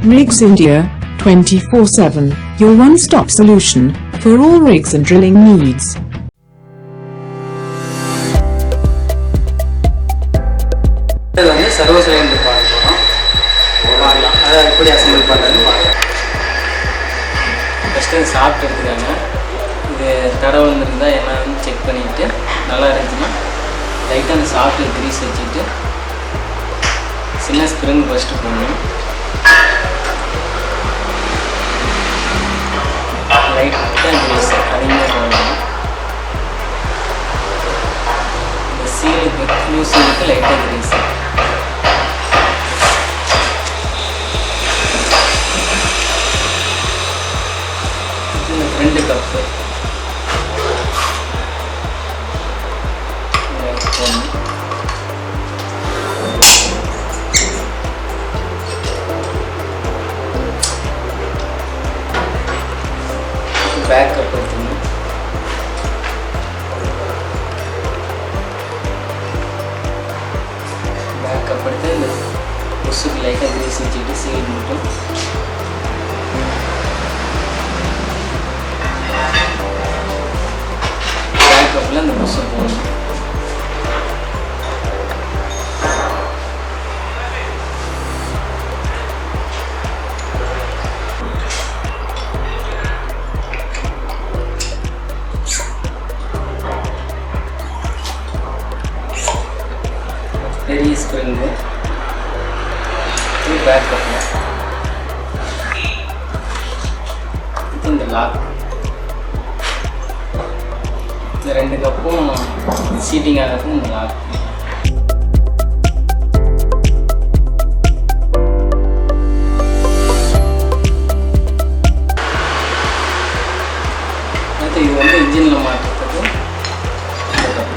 Rigs India, 24/7, your one-stop solution for all rigs and drilling needs. இது வந்து servo cylinder பார்க்கலாம். அதை எப்படி அசம்பிள் பண்ணுறதுன்னு பார்க்கலாம். ஃபஸ்ட்டு சாப்பிட்டு எடுத்துக்காங்க. இது தடவை வந்துருந்தால் என்னன்னு செக் பண்ணிவிட்டு நல்லா இருந்துச்சுன்னா லைட்டாக அந்த சாஃப்ட்வேர் கிரீஸ் வச்சுட்டு சின்ன ஸ்ப்ரிங் ஃபஸ்ட்டு போடணும். லைட்டாக கிரீஸ் அதிகமாக போடணும். இந்த சீலுக்கு நியூ சீலுக்கு லைட்டாக கிரீஸ். ரெண்டு கப்பு பேக் கப் எடுத்துக்கணும். பேக் கப் எடுத்து இந்த புஷ்ஷுக்கு லைட்டாக கிரீஸ் வச்சுக்கிட்டு சீல் மட்டும் கப்பில் அந்த புஷ்ஷை போடணும். பெரிய ஸ்ப்ரிங்கு இது பேக் கப்பில் இந்த லாக். இந்த ரெண்டு கப்பும் சீட்டிங் ஆகிறதுக்கு இந்த லாக். அடுத்து இது வந்து இன்ஜினில் மாட்டுறதுக்கு இந்த கப்பு.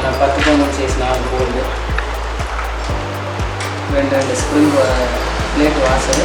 நான் 10 பவுண்ட் சைஸ் 4 போல்டு, ரெண்டு ஸ்ப்ரிங் பிளேட் வாசல்.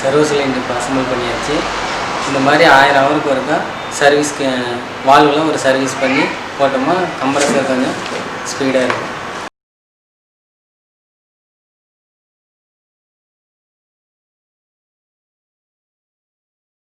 சர்வோ சிலிண்டர் அசம்பிள் பண்ணியாச்சு. இந்த மாதிரி 1000 ஹவருக்கு ஒருக்கா சர்வீஸ்க்கு வால்வெலாம் ஒரு சர்வீஸ் பண்ணி போட்டோம்னா கம்ப்ரஸர் கொஞ்சம் ஸ்பீடாக இருக்கும்.